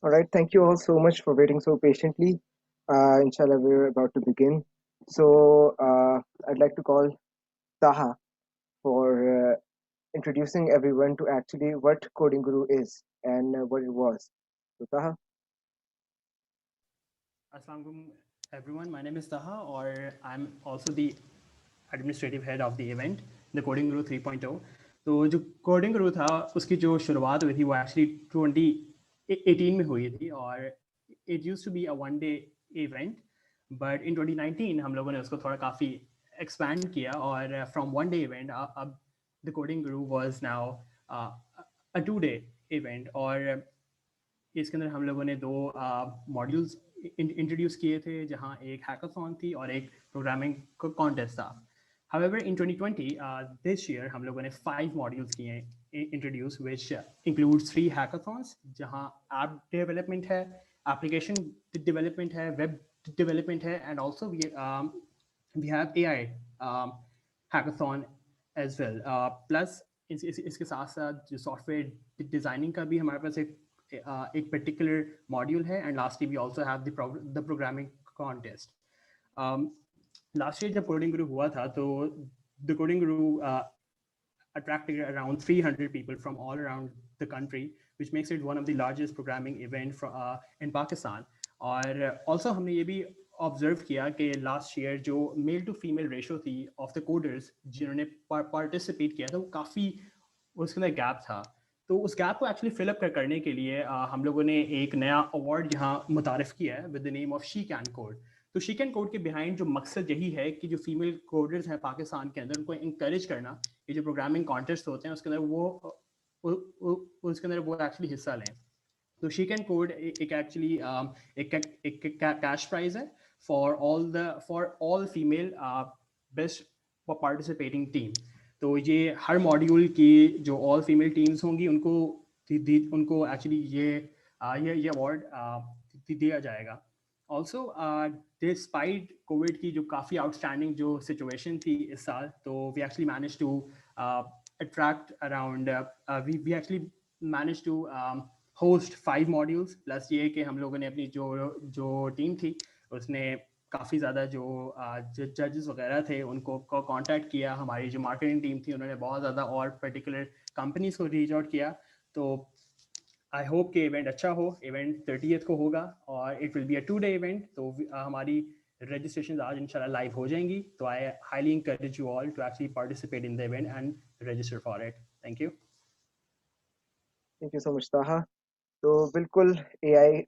All right, thank you all so much for waiting so patiently. Inshallah, we're about to begin. So, I'd like to call Taha for introducing everyone to actually what Coding Guru is and what it was. So, Taha, Assalamualaikum everyone. My name is Taha, or I'm also the administrative head of the event, the Coding Guru 3.0. तो जो coding गुरु था उसकी जो शुरुआत हुई थी वो actually 2018 में हुई थी और it use to be a one day event but in 2019 हम लोगों ने उसको थोड़ा काफ़ी एक्सपैंड किया और फ्रॉम वन डे इवेंट अब the coding guru was now a two day event और इसके अंदर हम लोगों ने दो मॉड्यूल्स इंट्रोड्यूस किए थे जहां एक हैकाथॉन थी और एक प्रोग्रामिंग कॉन्टेस्ट था. However, in 2020, this year, हम लोगों ने 5 modules किए introduce, which includes 3 hackathons, जहाँ app development है, application development है, web development है, and also we have AI hackathon as well. Plus इसके साथ साथ जो सॉफ्टवेयर डिजाइनिंग का भी हमारे पास एक पर्टिकुलर मॉड्यूल है and lastly we also have the programming contest. Last year जब कोडिंग गुरु हुआ था तो the coding guru attracted around 300 people from all around the country, which makes it one of the largest programming event in Pakistan. और also हमने ये भी observe किया कि लास्ट ईयर जो मेल टू फीमेल रेशो थी ऑफ द कोडर्स जिन्होंने participate किया था वो काफ़ी उसके अंदर गैप था. तो उस गैप को एक्चुअली फिलअप करने के लिए हम लोगों ने एक नया अवार्ड यहाँ मुतारफ़ किया है with the name of she can code. तो शी कैन कोड के बिहाइंड जो मकसद यही है कि जो फीमेल कोडर्स हैं पाकिस्तान के अंदर उनको इंकरेज करना, ये जो प्रोग्रामिंग कॉन्टेस्ट होते हैं उसके अंदर उसके अंदर वो एक्चुअली हिस्सा लें. तो शी कैन कोड एक एक्चुअली एक कैश प्राइज है for all female best participating team. तो ये हर मॉड्यूल की जो ऑल फीमेल टीम्स होंगी उनको एक्चुअली ये अवार्ड दिया जाएगा. ऑल्सो डिस्पाइट कोविड की जो काफ़ी आउटस्टैंडिंग जो सिचुएशन थी इस साल, तो we actually manage to attract around we actually managed to host 5 modules plus ये कि हम लोगों ने अपनी जो टीम थी उसने काफ़ी ज़्यादा जो जजेस वगैरह थे उनको कांटेक्ट किया. हमारी जो मार्केटिंग टीम थी उन्होंने बहुत ज़्यादा और पर्टिकुलर कंपनीज को रीच आउट किया. तो आई होप कि इवेंट अच्छा हो. इवेंट 30th को होगा और it will be a 2 day event. तो हमारी रजिस्ट्रेशन आज इंशाल्लाह लाइव हो जाएंगी. तो I highly encourage you all to actually participate in the event and register for it. Thank you. thank you so much, Taha. तो बिल्कुल AI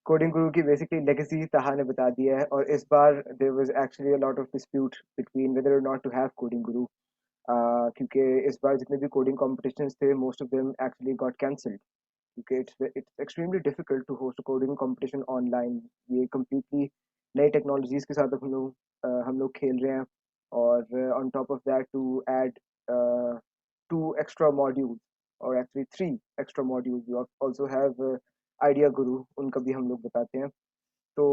कोडिंग गुरु की बेसिकली लेगेसी ताहा ने बता दिया है और इस बार there was actually a lot of dispute between whether or not to have coding guru क्योंकि इस बार जितने भी कोडिंग कॉम्पिटिशन्स थे most of them actually got cancelled क्योंकि it's extremely difficult to host coding competition online. ये कम्प्लीटली नई technologies के साथ हम लोग खेल रहे हैं और on top of that to add 2 extra modules or actually 3 extra modules. You also have idea गुरु, उनका भी हम लोग बताते हैं. तो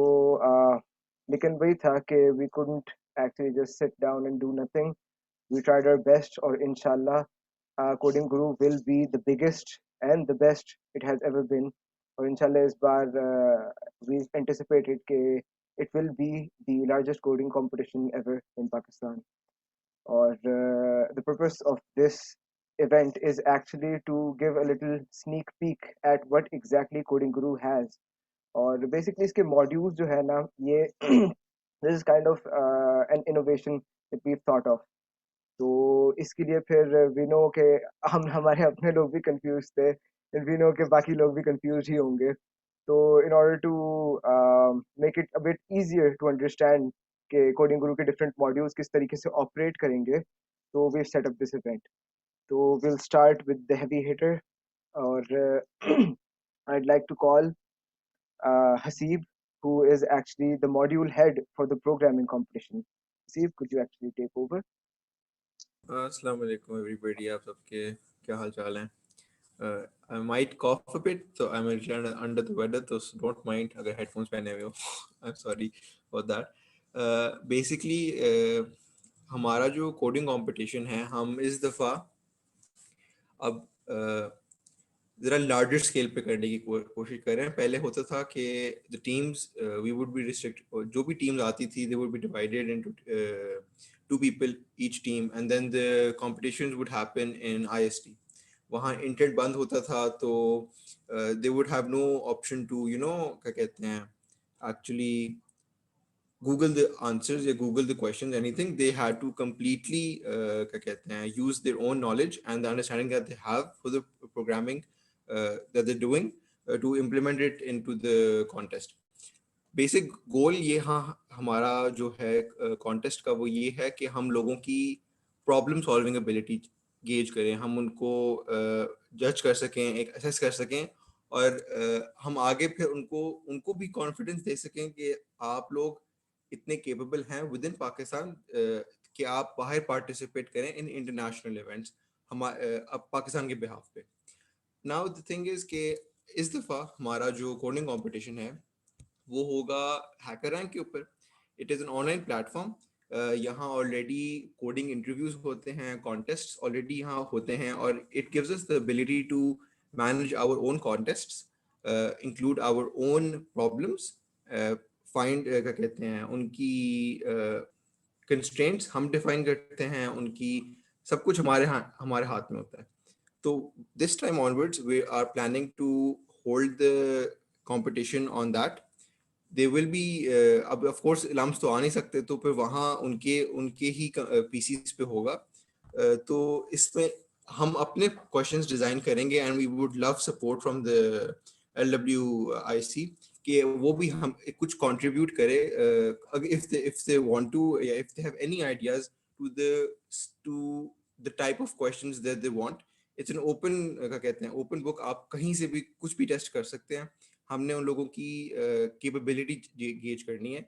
लेकिन वही था कि we couldn't actually just sit down and do nothing. We tried our best और inshallah Coding Guru will be the biggest and the best it has ever been. और inshallah इस बार we anticipated कि it will be the largest coding competition ever in Pakistan. Or the purpose of this event is actually to give a little sneak peek at what exactly Coding Guru has. और basically इसके modules जो है ना ये this is kind of an innovation that we've thought of. तो इसके लिए फिर वी नो के हम हमारे अपने लोग भी कंफ्यूज थे, वी नो के बाकी लोग भी कंफ्यूज ही होंगे. तो in order to make it a bit easier to understand कि कोडिंग गुरु के डिफरेंट मॉड्यूल्स किस तरीके से ऑपरेट करेंगे, तो we set up this event. तो will start with the heavy hitter और I'd like to call Haseeb, who is actually the module head for the programming competition. Haseeb, could you actually take over? अस्सलाम वालेकुम everybody. आप सबके क्या हाल चाल हैं? I might cough a bit, so I'm a little under the weather, so don't mind अगर headphones पहने हुए हो. I'm sorry for that. Basically हमारा जो कोडिंग कंपटीशन है हम इस दफ़ा अब ज़रा लार्जर स्केल पे करने की कोशिश कर रहे हैं. पहले होता था कि the teams we would be restrict, जो भी टीम्स आती थी they would be divided into 2 people each team, and then the competitions would happen in IST. वहाँ इंटरनेट बंद होता था तो they would have no option to क्या कहते हैं actually Google the answers or Google the questions, anything. They had to completely क्या कहते हैं use their own knowledge and the understanding that they have for the programming that they're doing to implement it into the contest. Basic goal ये हमारा जो है contest का वो ये है कि हम लोगों की प्रॉब्लम सॉल्विंग एबिलिटी गेज करें, हम उनको जज कर सकें, एक असेस कर सकें, और हम आगे फिर उनको भी कॉन्फिडेंस दे सकें कि आप लोग इतने केपेबल हैं विद इन पाकिस्तान कि आप बाहर पार्टिसिपेट करें इन इंटरनेशनल इवेंट्स अब पाकिस्तान के बिहाफ पे. नाउ द थिंग इज कि इस दफ़ा हमारा जो कोडिंग कंपटीशन है वो होगा हैकर रैंक के ऊपर. It is an online platform. यहाँ ऑलरेडी कोडिंग इंटरव्यूज होते हैं, कॉन्टेस्ट ऑलरेडी यहाँ होते हैं, और it gives us the ability to manage our own contests, include our own problems, find क्या कहते हैं उनकी कंस्ट्रेंट्स हम डिफाइन करते हैं, उनकी सब कुछ हमारे हाथ में होता है. तो this time onwards we are planning to hold the competition on that. They will be अब ऑफ कोर्स लम्स तो आ नहीं सकते, तो फिर वहाँ उनके ही पीसीस पे होगा. तो इसमें हम अपने क्वेश्चंस डिजाइन करेंगे and we would love support from the LWIC कि वो भी हम कुछ कंट्रीब्यूट करे, इफ दे वांट टू, या if they have any ideas to the type of questions that they want. It's an open क्या कहते हैं ओपन बुक, आप कहीं से भी कुछ भी टेस्ट कर सकते हैं. हमने उन लोगों की कैपेबिलिटी गेज करनी है.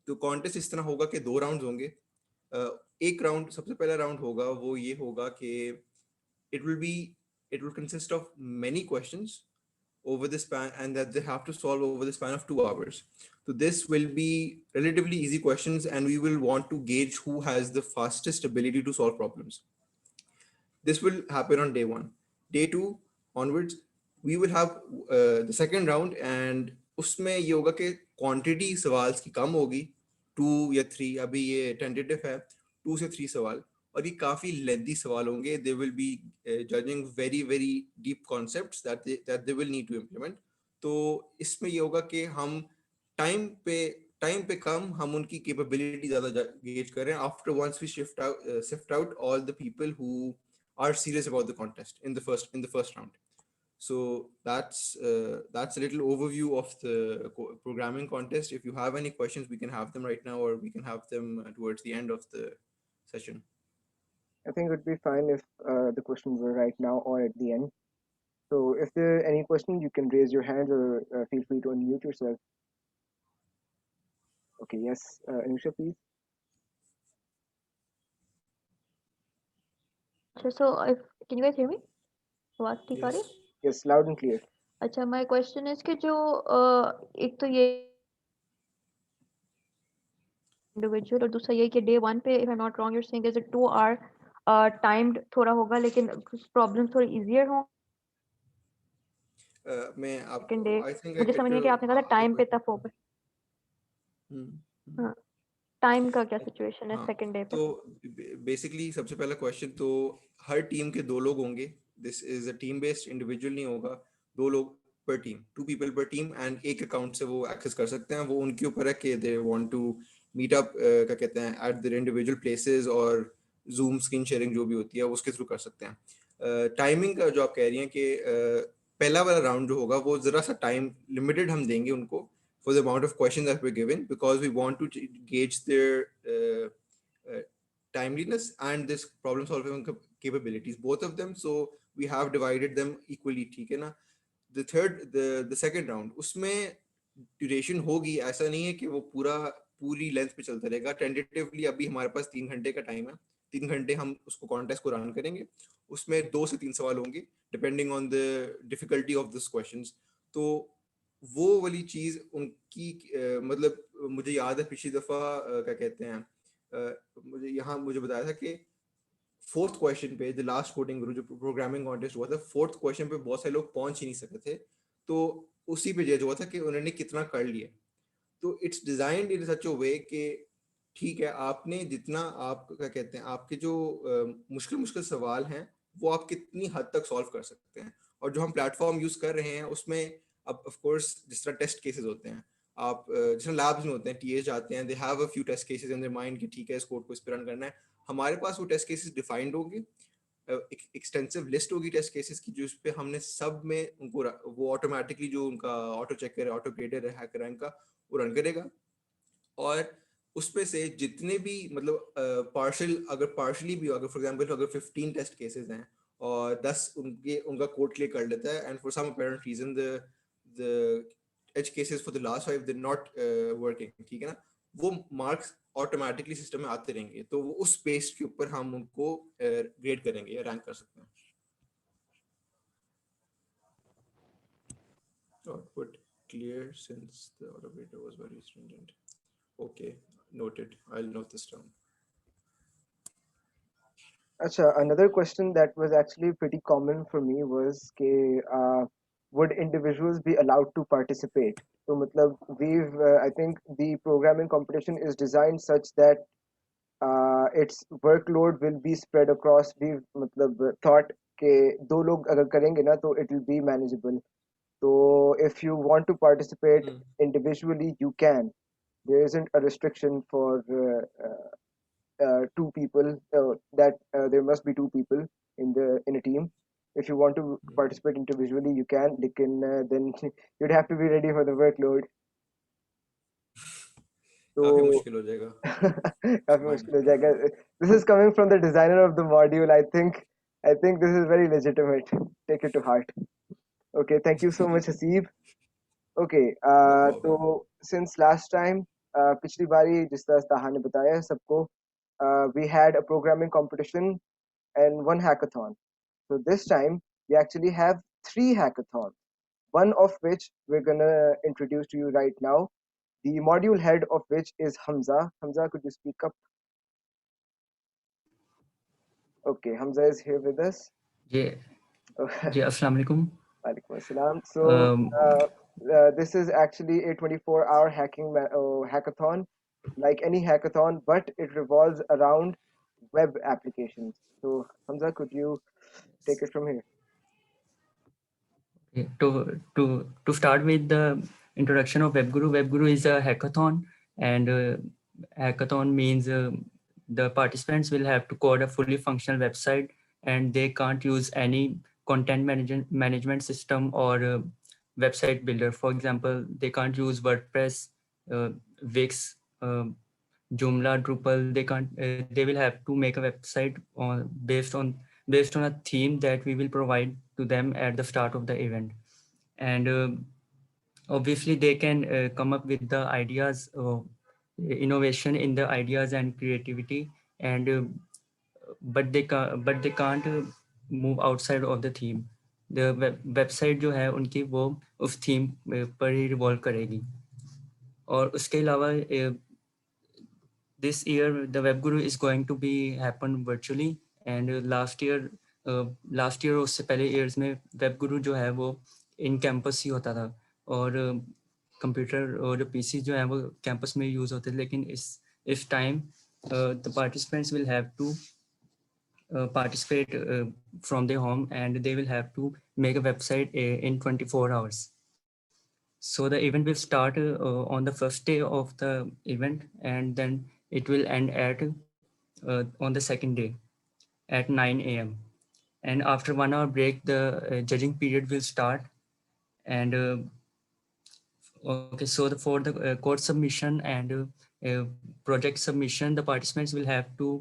तो कॉन्टेस्ट इस तरह होगा कि 2 राउंड्स होंगे. एक राउंड, सबसे पहला राउंड होगा वो ये होगा कि it will consist of many questions over the span, and that they have to solve over the span of 2 hours. So this will be relatively easy questions, and we will want to gauge who has the fastest ability to solve problems. This will happen on day 1. Day 2 onwards we will have the second round, and उसमें ये होगा कि quantity सवाल की कम होगी, 2 या 3, अभी ये टेंटेटिव है, 2 से 3 सवाल, और ये काफ़ी लेंथी सवाल होंगे. They will be judging very very deep concepts that they will need to implement. तो इसमें ये होगा कि हम टाइम पे कम, हम उनकी कैपेबिलिटी ज़्यादा गेज करें. After once we shift out all the people who are serious about the contest in the first round. So that's a little overview of the programming contest. If you have any questions, we can have them right now, or we can have them towards the end of the session. I think it would be fine if the questions were right now or at the end. So if there are any questions, you can raise your hand or feel free to unmute yourself. Okay, yes, Anusha, please. So can you guys hear me? आवाज ठीक आ रही? Yes, loud and clear. अच्छा, my question is कि जो एक तो ये individual, और दूसरा ये कि day 1 पे, if I'm not wrong, you're saying there's a 2-hour timed थोड़ा होगा, लेकिन problems थोड़ी easier हो. मैं आपको Second day I think मुझे समझ नहीं कि आपने कहा था time पे तब होगा. हाँ, टाइम का क्या सिचुएशन है सेकंड डे पे? तो बेसिकली सबसे पहला क्वेश्चन, तो हर टीम के 2 लोग होंगे. This is a team based, individual नहीं होगा. 2 लोग पर team, 2 people per team, and एक अकाउंट से वो एक्सेस कर सकते हैं. वो उनके ऊपर है कि they want to meet up क्या कहते हैं एट देयर इंडिविजुअल प्लेसेस, और जूम स्क्रीन शेयरिंग जो भी होती है उसके थ्रू कर सकते हैं. टाइमिंग का जो आप कह रही हैं कि पहला वाला राउंड जो होगा वो जरा सा टाइम लिमिटेड हम देंगे उनको for the amount of questions that we're given, because we want to gauge their timeliness and this problem solving capabilities, both of them. So we have divided them equally. ठीक है ना? The second round, उसमें duration होगी, ऐसा नहीं है कि वो पूरी लेंथ पे चलता रहेगा. टेंटेटिवली अभी हमारे पास 3 घंटे का टाइम है. 3 घंटे हम उसको कॉन्टेस्ट को रन करेंगे. उसमें 2 से 3 सवाल होंगे depending on the difficulty of this questions. तो वो वाली चीज उनकी मतलब मुझे याद है पिछली दफा क्या कहते हैं मुझे बताया था कि फोर्थ क्वेश्चन पे, द लास्ट कोडिंग गुरु जो प्रोग्रामिंग कॉन्टेस्ट हुआ था, फोर्थ क्वेश्चन पे बहुत सारे लोग पहुंच ही नहीं सके थे, तो उसी पे जज हुआ था कि उन्होंने कितना कर लिया। तो इट्स डिजाइंड इन सच अ वे कि ठीक है, आपने जितना, आप क्या कहते हैं, आपके जो मुश्किल मुश्किल सवाल हैं वो आप कितनी हद तक सॉल्व कर सकते हैं। और जो हम प्लेटफॉर्म यूज कर रहे हैं उसमें अब ऑफ कोर्स जिस तरह टेस्ट केसेस होते हैं, आप जिस तरह लैब्स में होते हैं, टीएस जाते हैं, they have a few test cases in their mind कि ठीक है इस कोड को इस पर रन करना है। हमारे पास वो टेस्ट केसेस डिफाइंड होगी, एक्सटेंसिव लिस्ट होगी टेस्ट केसेस की, जो इस पे हमने सब में उनको वो ऑटोमेटिकली जो उनका ऑटो चेकर है, ऑटो ग्रेडर है, हैकर रैंक का, वो रन करेगा। और उस पे से जितने भी मतलब पार्शियल, अगर पार्शली भी हो, अगर फॉर एग्जांपल अगर 15 टेस्ट केसेस हैं और 10 उनका कोड क्लियर कर लेता है, and for some apparent reason the edge cases for the last 5 they not working, ठीक है ना, वो मार्क्स ऑटोमेटिकली सिस्टम में आते रहेंगे, तो वो उस बेस के ऊपर हम उनको ग्रेड करेंगे या रैंक कर सकते हैं। Output clear since the operator was very stringent. Okay, noted. I'll note this down. Acha, another question that was actually pretty common for me was ke, would individuals be allowed to participate? So, matlab, I think the programming competition is designed such that its workload will be spread across. We've matlab, thought ke do log agar karenge na, to it will be manageable. So, if you want to participate individually, you can. There isn't a restriction for two people, that there must be two people in a team. If you want to participate individually, you can. Then you'd have to be ready for the workload. काफी So मुश्किल हो जाएगा। काफी मुश्किल हो जाएगा. This is coming from the designer of the module. I think this is very legitimate. Take it to heart. Okay, thank you so much, Hasib. Okay, No problem. तो since last time, पिछली बारी जिस तरह ताहा ने बताया सबको, we had a programming competition and one hackathon. So this time we actually have 3 hackathons, one of which we're gonna introduce to you right now. The module head of which is Hamza. Hamza, could you speak up? Okay, Hamza is here with us. जी जी अस्सलाम वालेकुम। Walaikum assalam. So this is actually a 24-hour hackathon, like any hackathon, but it revolves around web applications. So Hamza, could you take it from here? To start with the introduction of WebGuru. WebGuru is a hackathon, and hackathon means the participants will have to code a fully functional website, and they can't use any content management system or website builder. For example, they can't use WordPress, Wix, Joomla, Drupal. They will have to make a website based on a theme that we will provide to them at the start of the event. And obviously they can come up with the ideas, innovation in the ideas and creativity, and but they can't move outside of the theme. The website जो है उनकी वो उस theme पर ही revolve करेगी. और उसके अलावा this year the WebGuru is going to be happen virtually, and last year और उससे पहले years में WebGuru जो है वो इन कैंपस ही होता था, और कंप्यूटर और पीसी जो है वो कैंपस में यूज होते थे, लेकिन इस time the participants will have to participate from their home, and they will have to make a website in 24 hours. So the event will start on the first day of the event, and then it will end at on the second day at 9 a.m. And after 1 hour break, the judging period will start. And okay, so for the code submission and project submission, the participants will have to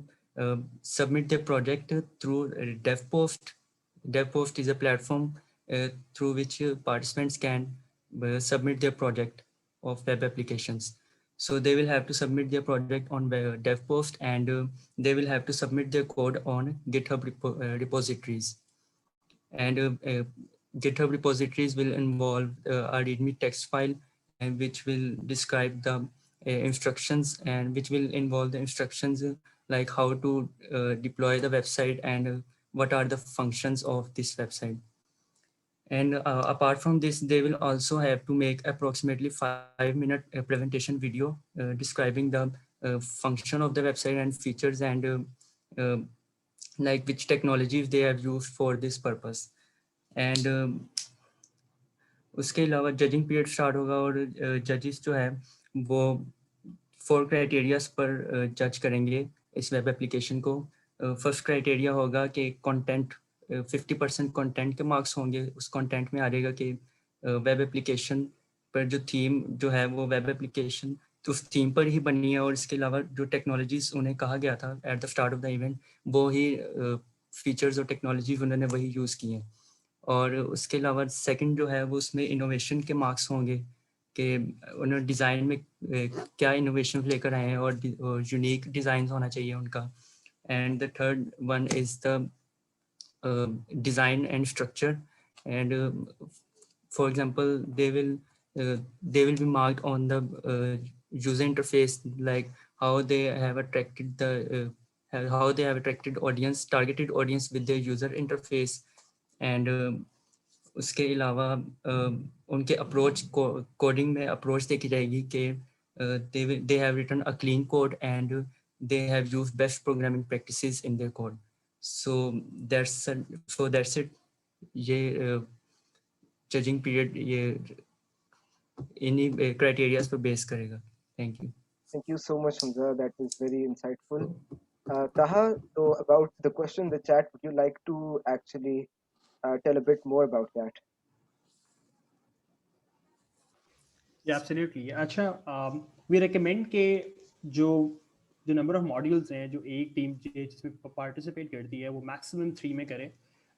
submit their project through DevPost. DevPost is a platform through which participants can submit their project of web applications. So they will have to submit their project on DevPost, and they will have to submit their code on GitHub repositories. And GitHub repositories will involve a README text file, and which will describe the instructions, and which will involve the instructions like how to deploy the website and what are the functions of this website. And apart from this, they will also have to make approximately 5-minute presentation video describing the function of the website and features and uh, like which technologies they have used for this purpose. And उसके अलावा judging period start होगा और जजेस जो है वो 4 criterias पर जज करेंगे इस वेब एप्लीकेशन को. फर्स्ट क्राइटेरिया होगा कि कंटेंट 50% कंटेंट के मार्क्स होंगे. उस कंटेंट में आ रहेगा कि वेब एप्लीकेशन पर जो थीम जो है वो वेब एप्लीकेशन तो उस थीम पर ही बनी है और इसके अलावा जो टेक्नोलॉजीज उन्हें कहा गया था at the start of the event वो ही फीचर्स और टेक्नोलॉजीज उन्होंने वही यूज़ की हैं. और उसके अलावा सेकंड जो है वो उसमें इनोवेशन के मार्क्स होंगे कि उन्होंने डिज़ाइन में क्या इनोवेशन लेकर आए हैं और यूनिक डिज़ाइन होना चाहिए उनका. And the third one is the design and structure, and for example they will be marked on the user interface, like how they have attracted the how they have attracted audience, targeted audience with their user interface. And उसके अलावा उनके approach coding में approach देखी जाएगी कि they have written a clean code and they have used best programming practices in their code. So that's it. ये judging period ये इन्हीं क्राइटेरियाज पर बेस करेगा. Thank you. Thank you so much, Hamza. That was very insightful. Taha, so about the question in the chat, would you like to actually tell a bit more about that? Yeah, absolutely. अच्छा, we recommend कि जो number of modules हैं जो एक team जिसमें participate करती है वो मैक्सिमम 3 में करे.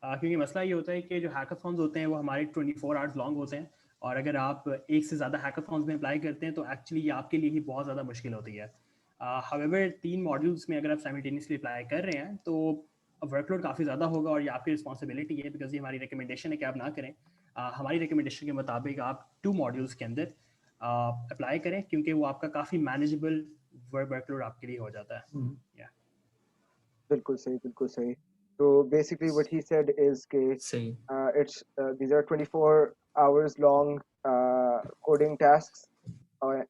क्योंकि मसला ये होता है कि जो हैकाथॉन्स होते हैं वो हमारे 24 आवर्स लॉन्ग होते हैं और अगर आप एक से ज़्यादा हैकाथॉन्स में अप्लाई करते हैं तो एक्चुअली ये आपके लिए ही बहुत ज़्यादा मुश्किल होती है. हाउएवर 3 मॉड्यूल्स में अगर आप साइमल्टेनियसली अप्लाई कर रहे हैं तो वर्कलोड काफ़ी ज़्यादा होगा और ये आपकी रिस्पॉन्सिबिलिटी है बिकॉज ये हमारी रिकमेंडेशन है कि आप ना करें. हमारी रिकमेंडेशन के मुताबिक आप 2 मॉड्यूल्स के अंदर अप्लाई करें क्योंकि वो आपका काफ़ी मैनेजेबल वर्कलोड आपके लिए हो जाता है. बिल्कुल सही. So basically what he said is कि सही. it's these are 24 hours long coding tasks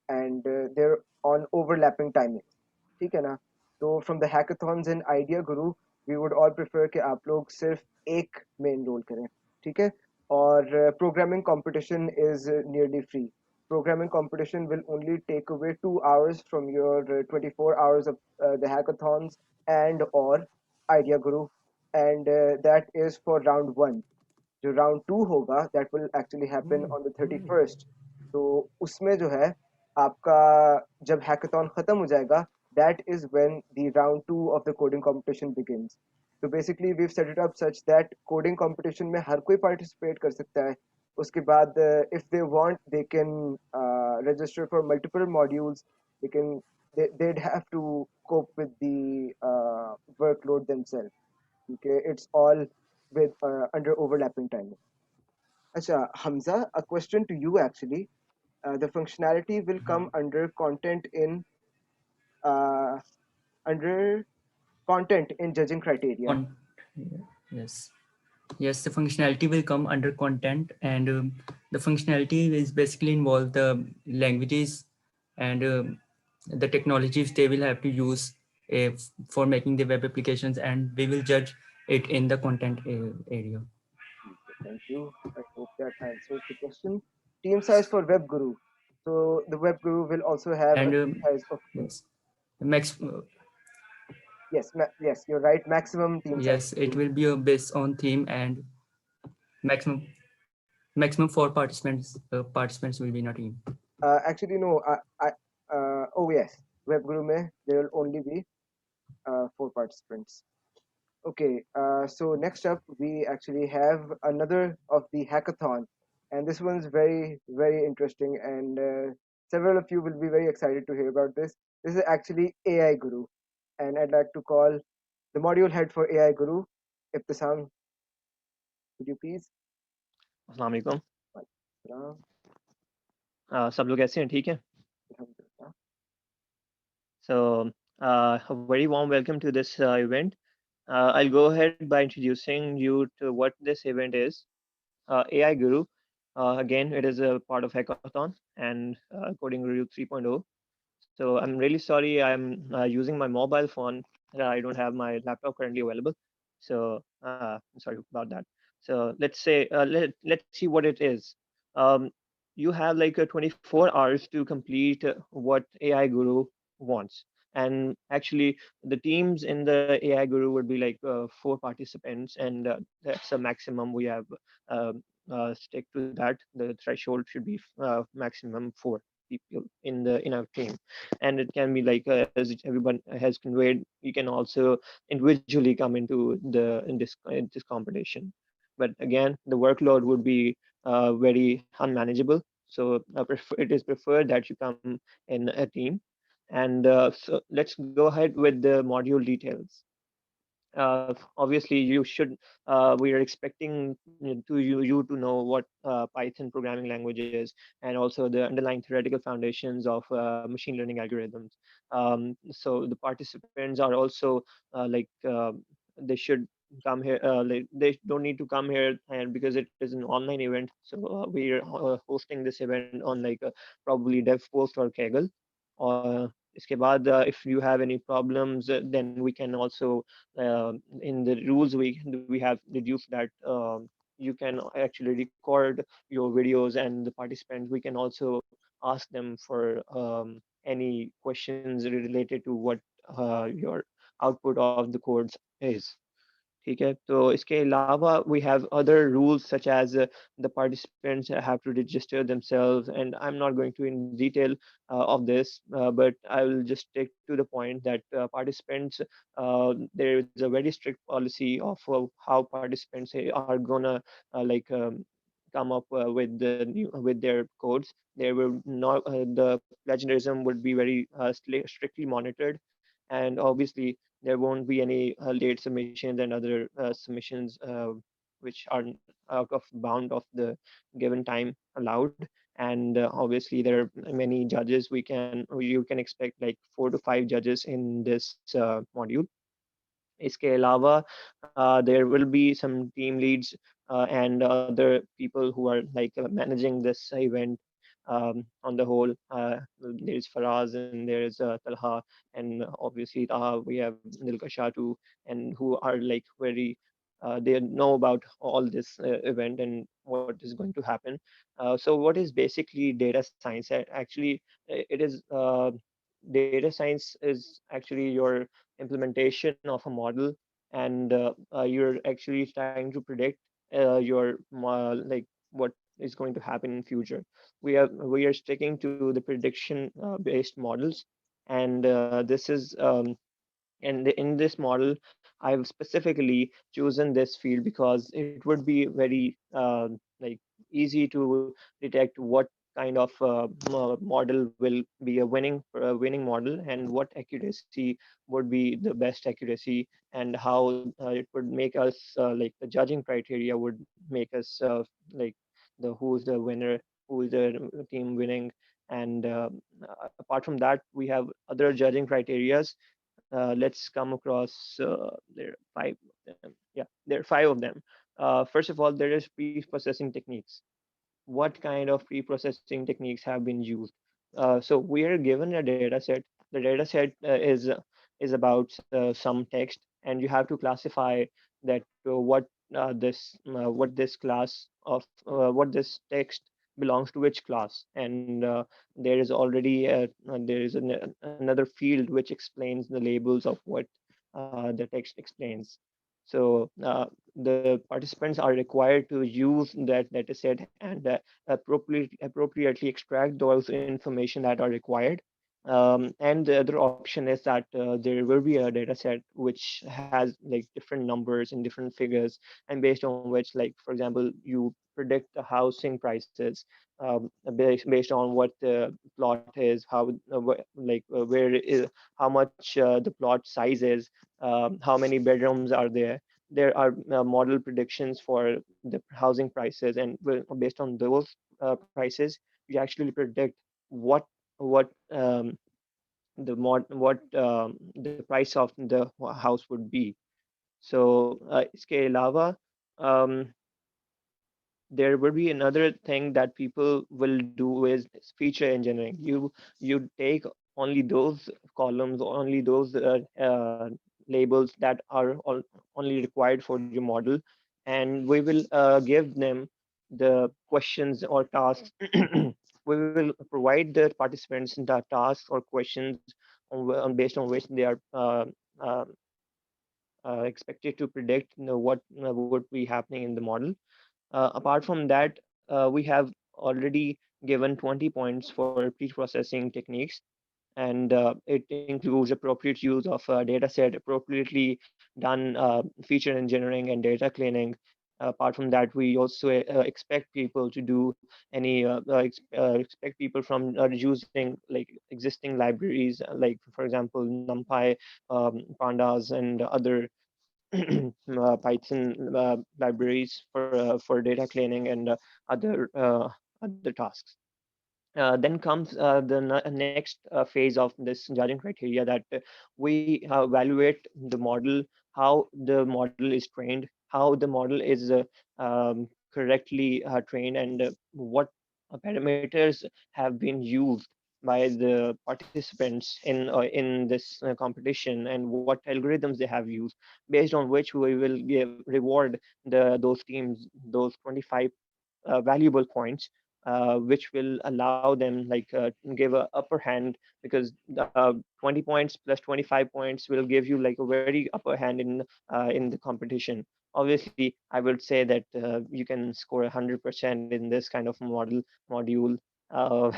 and they're on overlapping timing. ठीक है ना. तो from the hackathons in Idea Guru we would all prefer कि आप लोग सिर्फ एक में enroll करें. ठीक है. और programming competition is nearly free. Programming competition will only take away 2 hours from your 24 hours of the hackathons and or Idea Guru, and that is for round 1. जो round 2 होगा that will actually happen on the 31st. तो उसमें जो है आपका जब hackathon खत्म हो जाएगा that is when the round 2 of the coding competition begins. So basically we've set it up such that coding competition में हर कोई participate कर सकता है. उसके बाद if they want they can register for multiple modules. They'd have to cope with the workload themselves. Okay, it's all with under overlapping timing. Acha, Hamza, a question to you actually. The functionality will come under content in judging criteria. Yes, the functionality will come under content, and the functionality is basically involve the languages and the technologies they will have to use for making the web applications, and we will judge it in the content area. Thank you. I hope that answers the question. Team size for WebGuru. So the WebGuru will also have And a team size of yes, you're right. Maximum team size. Yes, it will be based on theme and maximum 4 participants. Participants will be in a team. Actually, no. Oh yes, WebGuru mein there will only be 4 participants. Okay. So next up, we actually have another of the hackathon, and this one's very very interesting, and several of you will be very excited to hear about this. This is actually AI Guru, and I'd like to call the module head for AI Guru, Ibtisam. Would you please? अस्सलाम वालेकुम. Salam. सब लोग कैसे हैं? ठीक है. Alhamdulillah. So A very warm welcome to this event. I'll go ahead by introducing you to what this event is. AI Guru, again, it is a part of Hackathon and Coding Guru 3.0. So I'm really sorry I'm using my mobile phone. I don't have my laptop currently available. So I'm sorry about that. So let's see what it is. Um, you have like 24 hours to complete what AI Guru wants. And actually, the teams in the AI Guru would be like 4 participants, and that's a maximum we have. Stick to that. The threshold should be maximum 4 people in our team, and it can be like as everyone has conveyed, you can also individually come into this competition. But again, the workload would be very unmanageable, so it is preferred that you come in a team. And so let's go ahead with the module details. Obviously you should we are expecting you to know what Python programming language is, and also the underlying theoretical foundations of machine learning algorithms. So the participants are also they should come here, like they don't need to come here, and because it is an online event, so we are hosting this event on like probably DevPost or Kaggle. इसके बाद if you have any problems, then we can also in the rules we have reduced that you can actually record your videos, and the participants, we can also ask them for any questions related to what your output of the codes is. ठीक है तो इसके अलावा we have other rules such as the participants have to register themselves, and I'm not going to in detail of this, but I will just take to the point that participants, there is a very strict policy of how participants are gonna come up with their codes. There will not the plagiarism would be very strictly monitored, and obviously there won't be any late submissions and other submissions which are out of bound of the given time allowed. And obviously there are many judges. You can expect like 4 to 5 judges in this module. इसके अलावा there will be some team leads and other people who are like managing this event on the whole. There's Faraz and there's Talha, and obviously we have Nilka Shah too, and who are like very they know about all this event and what is going to happen. So what is basically data science? Actually, it is data science is actually your implementation of a model, and you're actually trying to predict like what is going to happen in future. We are sticking to the prediction based models, and this is and in this model, I've specifically chosen this field because it would be very like easy to detect what kind of model will be a winning model, and what accuracy would be the best accuracy, and how it would make us like the judging criteria would make us like the who's the winner, who is the team winning. And apart from that, we have other judging criterias. Let's come across there are 5 of them. Yeah, there are 5 of them. First of all, there is pre-processing techniques. What kind of pre-processing techniques have been used? So we are given a data set. The data set is about some text, and you have to classify that what this class of what this text belongs to which class. And there is already there is another field which explains the labels of what the text explains. So the participants are required to use that data set and appropriately extract those information that are required. And the other option is that there will be a data set which has like different numbers and different figures, and based on which, like for example, you predict the housing prices based on what the plot is, how where is how much the plot size is, how many bedrooms are there. There are model predictions for the housing prices, and based on those prices, you actually predict what what the price of the house would be. So इसके अलावा um, there will be another thing that people will do is feature engineering. You take only those columns, only those labels that are only required for your model, and we will give them the questions or tasks. We will provide the participants the tasks or questions based on which they are uh, expected to predict, what would be happening in the model. Apart from that, we have already given 20 points for pre-processing techniques, and it includes appropriate use of a data set, appropriately done feature engineering and data cleaning. Apart from that, we also expect people to do expect people from using like existing libraries, like for example NumPy, Pandas, and other Python libraries for data cleaning and other tasks. Then comes the next phase of this judging criteria, that we evaluate the model, how the model is trained, how the model is correctly trained, and what parameters have been used by the participants in this competition, and what algorithms they have used, based on which we will reward those teams those 25 valuable points, which will allow them give a upper hand, because the 20 points plus 25 points will give you like a very upper hand in the competition. Obviously, I would say that you can score 100% in this kind of module, uh,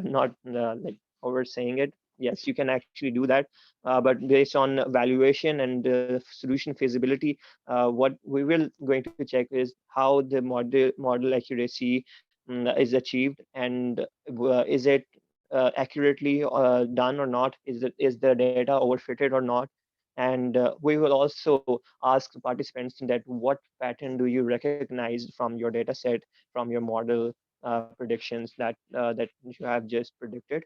not like oversaying it. Yes, you can actually do that, but based on valuation and solution feasibility, what we will going to check is how the model accuracy is achieved, and is it accurately done or not? Is the data overfitted or not? And we will also ask participants that what pattern do you recognize from your data set, from your model predictions that you have just predicted,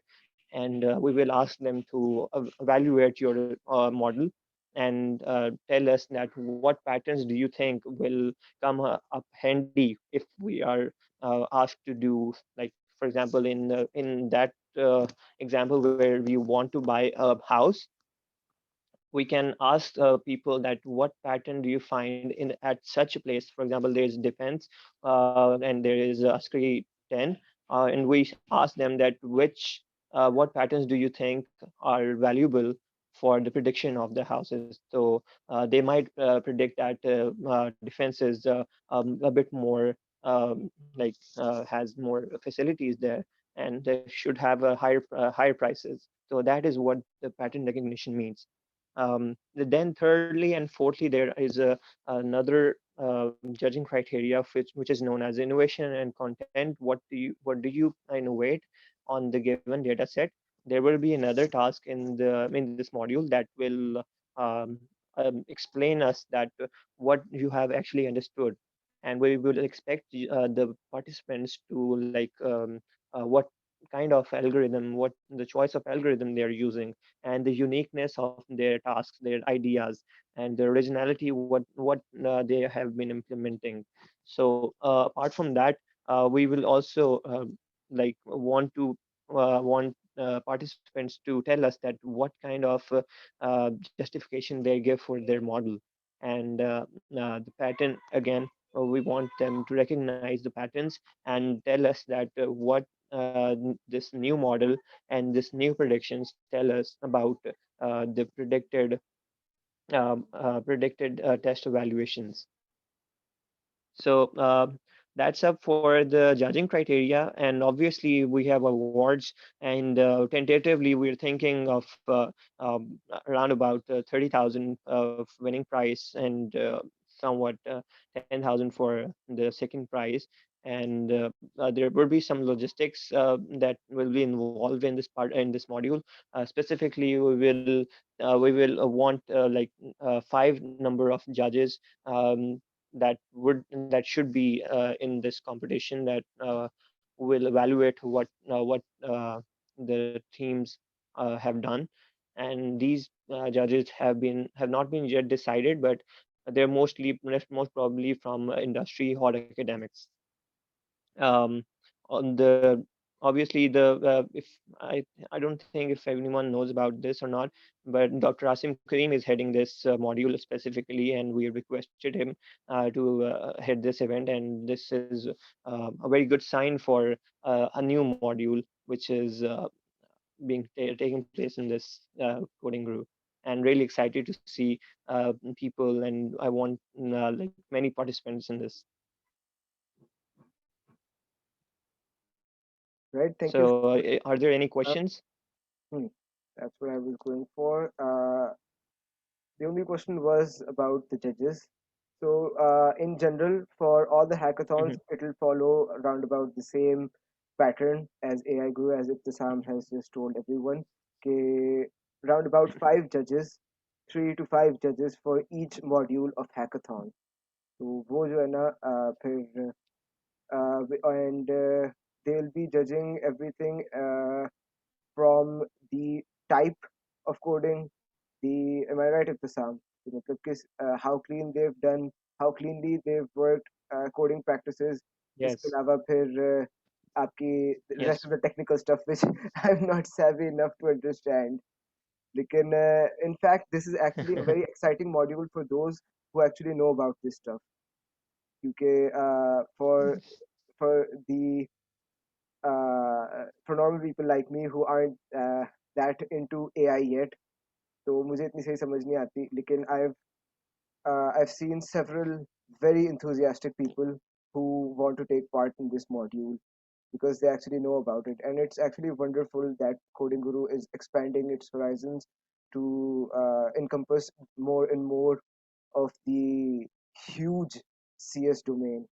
and we will ask them to evaluate your model, and tell us that what patterns do you think will come up handy if we are asked to do, like for example in that example where we want to buy a house. We can ask people that what pattern do you find in at such a place. For example, there is defense, and there is ASCII 10, and we ask them that what patterns do you think are valuable for the prediction of the houses. So they might predict that defense is a bit more has more facilities there, and they should have a higher prices. So that is what the pattern recognition means. Then thirdly and fourthly, there is another judging criteria which is known as innovation and content. What do you innovate on the given data set? There will be another task in this module that will um, explain us that what you have actually understood, and we will expect the participants to what kind of algorithm, what the choice of algorithm they are using, and the uniqueness of their tasks, their ideas, and the originality, what they have been implementing. So apart from that, we will also want participants to tell us that what kind of justification they give for their model, and the pattern again. We want them to recognize the patterns and tell us that this new model and this new predictions tell us about the predicted test evaluations. So that's up for the judging criteria, and obviously we have awards, and tentatively we're thinking of around about 30,000 of winning prize, and somewhat 10,000 for the second prize. And there will be some logistics that will be involved in this module. Specifically, we will want five number of judges that should be in this competition, that will evaluate what the teams have done, and these judges have not been yet decided, but they're most probably from industry or academics. Um, on the obviously the if I don't think if anyone knows about this or not, but Dr. Asim Karim is heading this module specifically, and we requested him to head this event, and this is a very good sign for a new module which is taking place in this coding group, and really excited to see people, and I want like many participants in this. Right. Thank you. So, are there any Uh, questions? that's what I was going for. The only question was about the judges. So, in general, for all the hackathons, Mhm. it will follow around about the same pattern as AI Guru, as Ibtisam has just told everyone. Okay, round about 5 judges, 3 to 5 judges for each module of hackathon. तो वो जो है ना फिर and they'll be judging everything from the type of coding, the am I right, Ibtisam? कि मतलब किस how clean they've done, how cleanly they've worked, coding practices. इसके Yes, अलावा फिर आपकी rest yes. of the technical stuff which I'm not savvy enough to understand. लेकिन in fact this is actually a very exciting module for those who actually know about this stuff. क्योंकि Yes. for the for normal people like me who aren't that into AI yet, तो मुझे इतनी सही समझ नहीं आती, लेकिन I've seen several very enthusiastic people who want to take part in this module because they actually know about it, and it's actually wonderful that Coding Guru is expanding its horizons to encompass more and more of the huge CS domain.